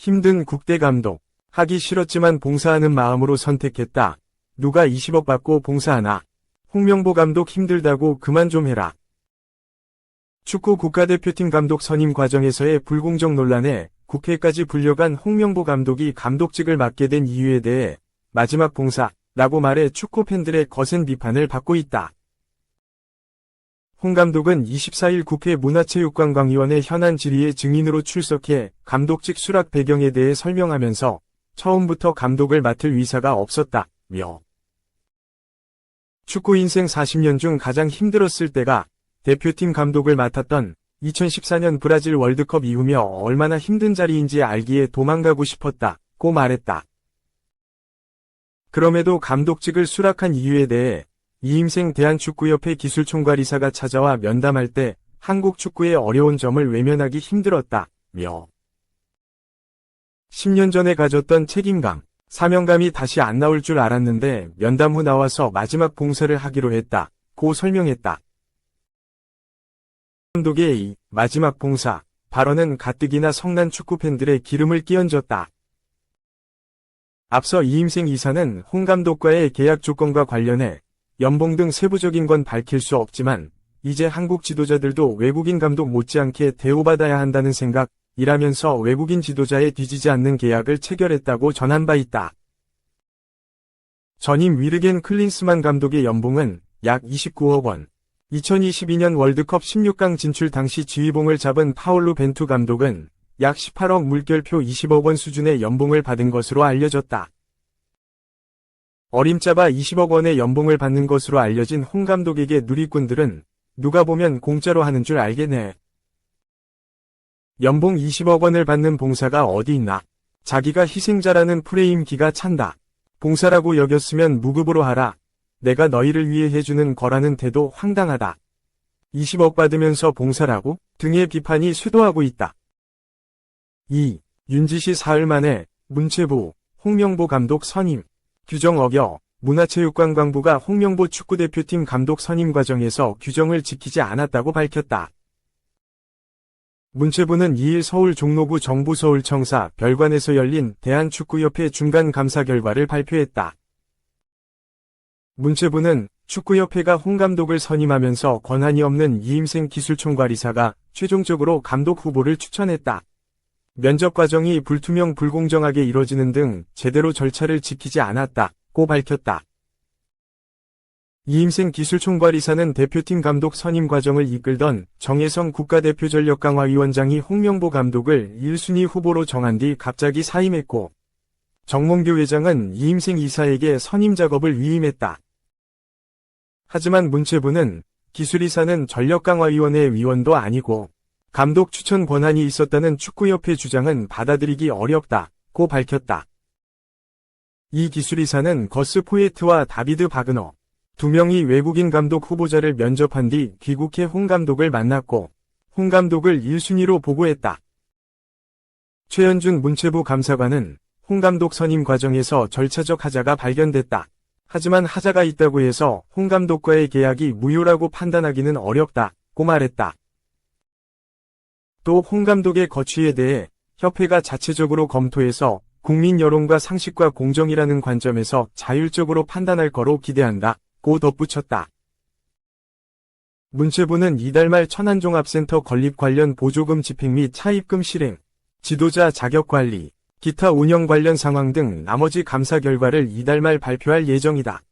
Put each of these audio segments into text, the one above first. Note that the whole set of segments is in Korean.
힘든 국대 감독. 하기 싫었지만 봉사하는 마음으로 선택했다. 누가 20억 받고 봉사하나. 홍명보 감독 힘들다고 그만 좀 해라. 축구 국가대표팀 감독 선임 과정에서의 불공정 논란에 국회까지 불려간 홍명보 감독이 감독직을 맡게 된 이유에 대해 마지막 봉사라고 말해 축구 팬들의 거센 비판을 받고 있다. 홍 감독은 24일 국회 문화체육관광위원회 현안 질의에 증인으로 출석해 감독직 수락 배경에 대해 설명하면서 처음부터 감독을 맡을 의사가 없었다며 축구 인생 40년 중 가장 힘들었을 때가 대표팀 감독을 맡았던 2014년 브라질 월드컵 이후며 얼마나 힘든 자리인지 알기에 도망가고 싶었다고 말했다. 그럼에도 감독직을 수락한 이유에 대해 이임생 대한축구협회 기술총괄이사가 찾아와 면담할 때 한국 축구의 어려운 점을 외면하기 힘들었다며 10년 전에 가졌던 책임감, 사명감이 다시 안 나올 줄 알았는데 면담 후 나와서 마지막 봉사를 하기로 했다고 설명했다. 감독의 이 마지막 봉사 발언은 가뜩이나 성난 축구 팬들의 기름을 끼얹었다. 앞서 이임생 이사는 홍 감독과의 계약 조건과 관련해 연봉 등 세부적인 건 밝힐 수 없지만 이제 한국 지도자들도 외국인 감독 못지않게 대우받아야 한다는 생각이라면서 외국인 지도자에 뒤지지 않는 계약을 체결했다고 전한 바 있다. 전임 위르겐 클린스만 감독의 연봉은 약 29억 원. 2022년 월드컵 16강 진출 당시 지휘봉을 잡은 파올루 벤투 감독은 약 18억 물결표 20억 원 수준의 연봉을 받은 것으로 알려졌다. 어림잡아 20억 원의 연봉을 받는 것으로 알려진 홍 감독에게 누리꾼들은 누가 보면 공짜로 하는 줄 알겠네. 연봉 20억 원을 받는 봉사가 어디 있나. 자기가 희생자라는 프레임 기가 찬다. 봉사라고 여겼으면 무급으로 하라. 내가 너희를 위해 해주는 거라는 태도 황당하다. 20억 받으면서 봉사라고? 등의 비판이 쇄도하고 있다. 2. 윤지시 사흘 만에 문체부 홍명보 감독 선임. 규정 어겨 문화체육관광부가 홍명보 축구대표팀 감독 선임 과정에서 규정을 지키지 않았다고 밝혔다. 문체부는 2일 서울 종로구 정부서울청사 별관에서 열린 대한축구협회 중간감사 결과를 발표했다. 문체부는 축구협회가 홍 감독을 선임하면서 권한이 없는 이임생 기술총괄이사가 최종적으로 감독 후보를 추천했다. 면접 과정이 불투명 불공정하게 이뤄지는 등 제대로 절차를 지키지 않았다고 밝혔다. 이임생 기술총괄이사는 대표팀 감독 선임 과정을 이끌던 정혜성 국가대표전력강화위원장이 홍명보 감독을 1순위 후보로 정한 뒤 갑자기 사임했고 정몽규 회장은 이임생 이사에게 선임 작업을 위임했다. 하지만 문체부는 기술이사는 전력강화위원회 위원도 아니고 감독 추천 권한이 있었다는 축구협회 주장은 받아들이기 어렵다고 밝혔다. 이 기술이사는 거스 포에트와 다비드 바그너 두 명이 외국인 감독 후보자를 면접한 뒤 귀국해 홍 감독을 만났고 홍 감독을 1순위로 보고했다. 최현준 문체부 감사관은 홍 감독 선임 과정에서 절차적 하자가 발견됐다. 하지만 하자가 있다고 해서 홍 감독과의 계약이 무효라고 판단하기는 어렵다고 말했다. 또 홍 감독의 거취에 대해 협회가 자체적으로 검토해서 국민 여론과 상식과 공정이라는 관점에서 자율적으로 판단할 거로 기대한다고 덧붙였다. 문체부는 이달 말 천안종합센터 건립 관련 보조금 집행 및 차입금 실행, 지도자 자격 관리, 기타 운영 관련 상황 등 나머지 감사 결과를 이달 말 발표할 예정이다.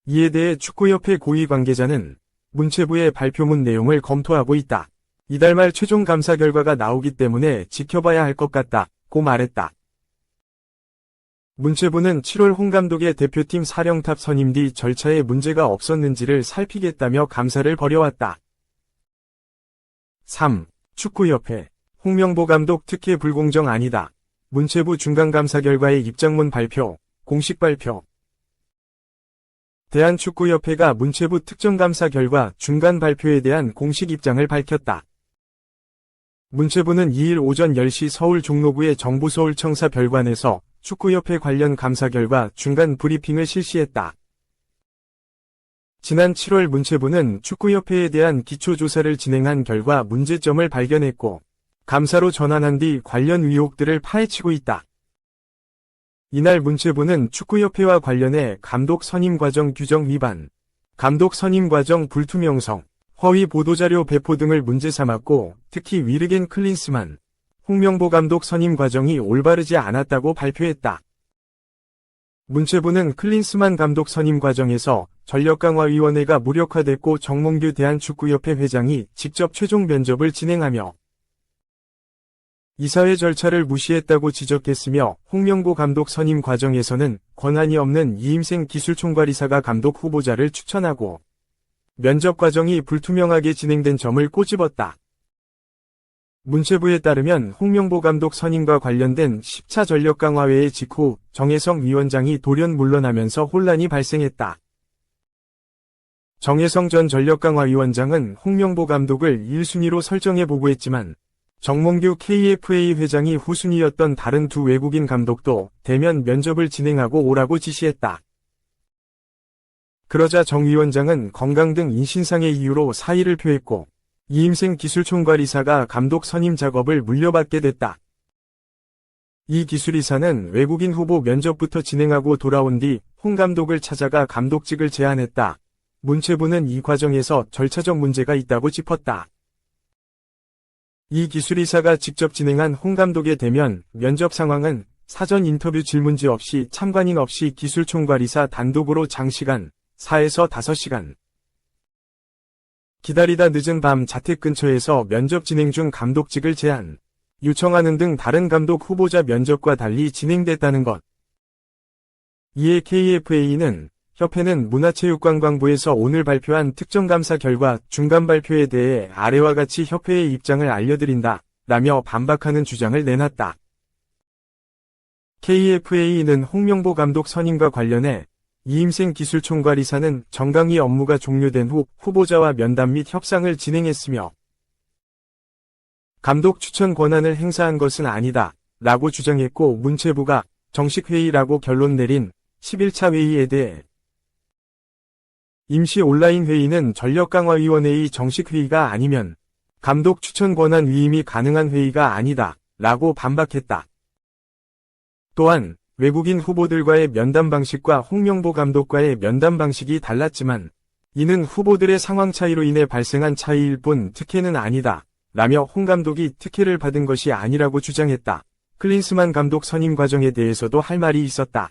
이에 대해 축구협회 고위 관계자는 문체부의 발표문 내용을 검토하고 있다. 이달 말 최종 감사 결과가 나오기 때문에 지켜봐야 할 것 같다고 말했다. 문체부는 7월 홍 감독의 대표팀 사령탑 선임 뒤 절차에 문제가 없었는지를 살피겠다며 감사를 벌여왔다. 3. 축구협회 홍명보 감독 특혜 불공정 아니다. 문체부 중간감사 결과의 입장문 발표, 공식 발표. 대한축구협회가 문체부 특정감사 결과 중간 발표에 대한 공식 입장을 밝혔다. 문체부는 2일 오전 10시 서울 종로구의 정부서울청사 별관에서 축구협회 관련 감사 결과 중간 브리핑을 실시했다. 지난 7월 문체부는 축구협회에 대한 기초조사를 진행한 결과 문제점을 발견했고 감사로 전환한 뒤 관련 의혹들을 파헤치고 있다. 이날 문체부는 축구협회와 관련해 감독 선임 과정 규정 위반, 감독 선임 과정 불투명성, 허위 보도자료 배포 등을 문제 삼았고 특히 위르겐 클린스만, 홍명보 감독 선임 과정이 올바르지 않았다고 발표했다. 문체부는 클린스만 감독 선임 과정에서 전력강화위원회가 무력화됐고 정몽규 대한축구협회 회장이 직접 최종 면접을 진행하며 이사회 절차를 무시했다고 지적했으며 홍명보 감독 선임 과정에서는 권한이 없는 이임생 기술총괄이사가 감독 후보자를 추천하고 면접 과정이 불투명하게 진행된 점을 꼬집었다. 문체부에 따르면 홍명보 감독 선임과 관련된 10차 전력강화회의 직후 정혜성 위원장이 돌연 물러나면서 혼란이 발생했다. 정혜성 전 전력강화위원장은 홍명보 감독을 1순위로 설정해 보고했지만 정몽규 KFA 회장이 후순위였던 다른 두 외국인 감독도 대면 면접을 진행하고 오라고 지시했다. 그러자 정 위원장은 건강 등 인신상의 이유로 사의를 표했고 이임생 기술총괄이사가 감독 선임 작업을 물려받게 됐다. 이 기술이사는 외국인 후보 면접부터 진행하고 돌아온 뒤 홍 감독을 찾아가 감독직을 제안했다. 문체부는 이 과정에서 절차적 문제가 있다고 짚었다. 이 기술이사가 직접 진행한 홍 감독의 대면 면접 상황은 사전 인터뷰 질문지 없이 참관인 없이 기술총괄이사 단독으로 장시간, 4에서 5시간 기다리다 늦은 밤 자택 근처에서 면접 진행 중 감독직을 제안, 요청하는 등 다른 감독 후보자 면접과 달리 진행됐다는 것. 이에 KFA는 협회는 문화체육관광부에서 오늘 발표한 특정감사 결과 중간 발표에 대해 아래와 같이 협회의 입장을 알려드린다 라며 반박하는 주장을 내놨다. KFA는 홍명보 감독 선임과 관련해 이임생 기술총괄이사는 정강이 업무가 종료된 후 후보자와 면담 및 협상을 진행했으며 감독 추천 권한을 행사한 것은 아니다 라고 주장했고 문체부가 정식 회의라고 결론 내린 11차 회의에 대해 임시 온라인 회의는 전력강화위원회의 정식 회의가 아니면 감독 추천 권한 위임이 가능한 회의가 아니다 라고 반박했다. 또한 외국인 후보들과의 면담 방식과 홍명보 감독과의 면담 방식이 달랐지만 이는 후보들의 상황 차이로 인해 발생한 차이일 뿐 특혜는 아니다 라며 홍 감독이 특혜를 받은 것이 아니라고 주장했다. 클린스만 감독 선임 과정에 대해서도 할 말이 있었다.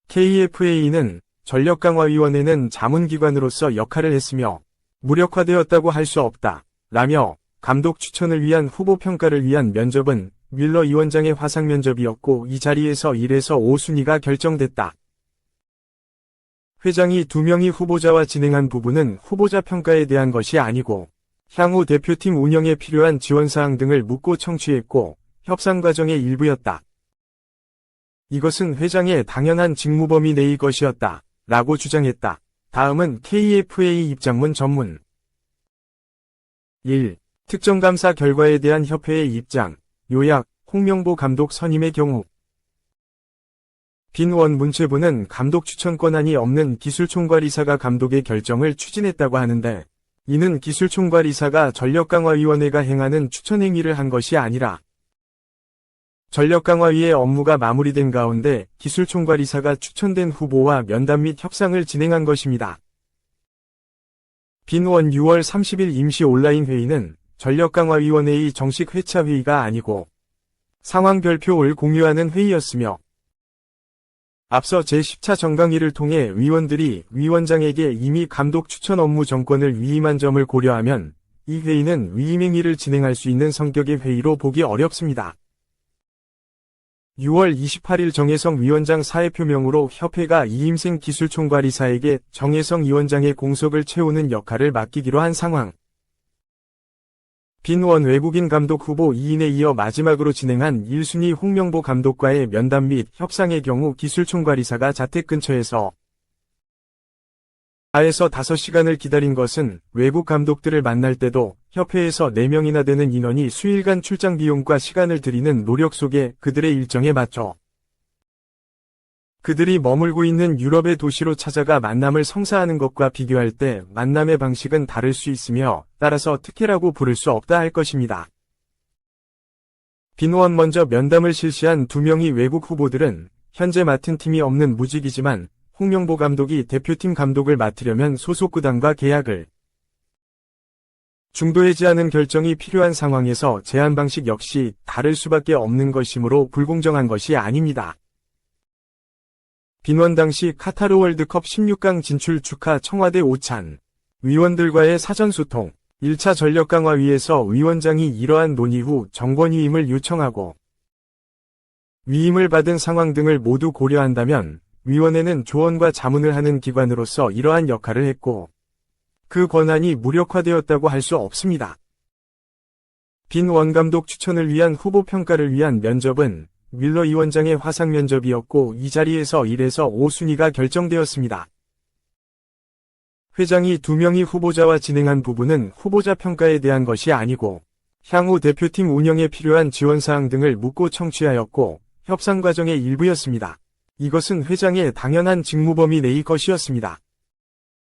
KFA는 전력강화위원회는 자문기관으로서 역할을 했으며 무력화되었다고 할 수 없다 라며 감독 추천을 위한 후보 평가를 위한 면접은 뮬러 위원장의 화상 면접이었고 이 자리에서 1에서 5순위가 결정됐다. 회장이 2명의 후보자와 진행한 부분은 후보자 평가에 대한 것이 아니고 향후 대표팀 운영에 필요한 지원사항 등을 묻고 청취했고 협상 과정의 일부였다. 이것은 회장의 당연한 직무 범위 내의 것이었다 라고 주장했다. 다음은 KFA 입장문 전문 1. 특정감사 결과에 대한 협회의 입장 요약, 홍명보 감독 선임의 경우 빈원 문체부는 감독 추천 권한이 없는 기술총괄이사가 감독의 결정을 추진했다고 하는데 이는 기술총괄이사가 전력강화위원회가 행하는 추천행위를 한 것이 아니라 전력강화위의 업무가 마무리된 가운데 기술총괄이사가 추천된 후보와 면담 및 협상을 진행한 것입니다. 빈원 6월 30일 임시 온라인 회의는 전력강화위원회의 정식 회차 회의가 아니고 상황별표를 공유하는 회의였으며 앞서 제10차 정강의를 통해 위원들이 위원장에게 이미 감독 추천 업무 정권을 위임한 점을 고려하면 이 회의는 위임행위를 진행할 수 있는 성격의 회의로 보기 어렵습니다. 6월 28일 정혜성 위원장 사의 표명으로 협회가 이임생 기술총괄이사에게 정혜성 위원장의 공석을 채우는 역할을 맡기기로 한 상황. 빈원 외국인 감독 후보 2인에 이어 마지막으로 진행한 1순위 홍명보 감독과의 면담 및 협상의 경우 기술총괄이사가 자택 근처에서 4에서 5시간을 기다린 것은 외국 감독들을 만날 때도 협회에서 4명이나 되는 인원이 수일간 출장 비용과 시간을 들이는 노력 속에 그들의 일정에 맞춰 그들이 머물고 있는 유럽의 도시로 찾아가 만남을 성사하는 것과 비교할 때 만남의 방식은 다를 수 있으며 따라서 특혜라고 부를 수 없다 할 것입니다. 빈원 먼저 면담을 실시한 2명의 외국 후보들은 현재 맡은 팀이 없는 무직이지만 홍명보 감독이 대표팀 감독을 맡으려면 소속 구단과 계약을 중도해지하는 결정이 필요한 상황에서 제안 방식 역시 다를 수밖에 없는 것이므로 불공정한 것이 아닙니다. 빈원 당시 카타르 월드컵 16강 진출 축하 청와대 오찬 위원들과의 사전소통 1차 전력 강화위에서 위원장이 이러한 논의 후 정권위임을 요청하고 위임을 받은 상황 등을 모두 고려한다면 위원회는 조언과 자문을 하는 기관으로서 이러한 역할을 했고 그 권한이 무력화되었다고 할 수 없습니다. 빈 원감독 추천을 위한 후보 평가를 위한 면접은 밀러 위원장의 화상 면접이었고 이 자리에서 1에서 5순위가 결정되었습니다. 회장이 2명의 후보자와 진행한 부분은 후보자 평가에 대한 것이 아니고 향후 대표팀 운영에 필요한 지원사항 등을 묻고 청취하였고 협상 과정의 일부였습니다. 이것은 회장의 당연한 직무 범위 내의 것이었습니다.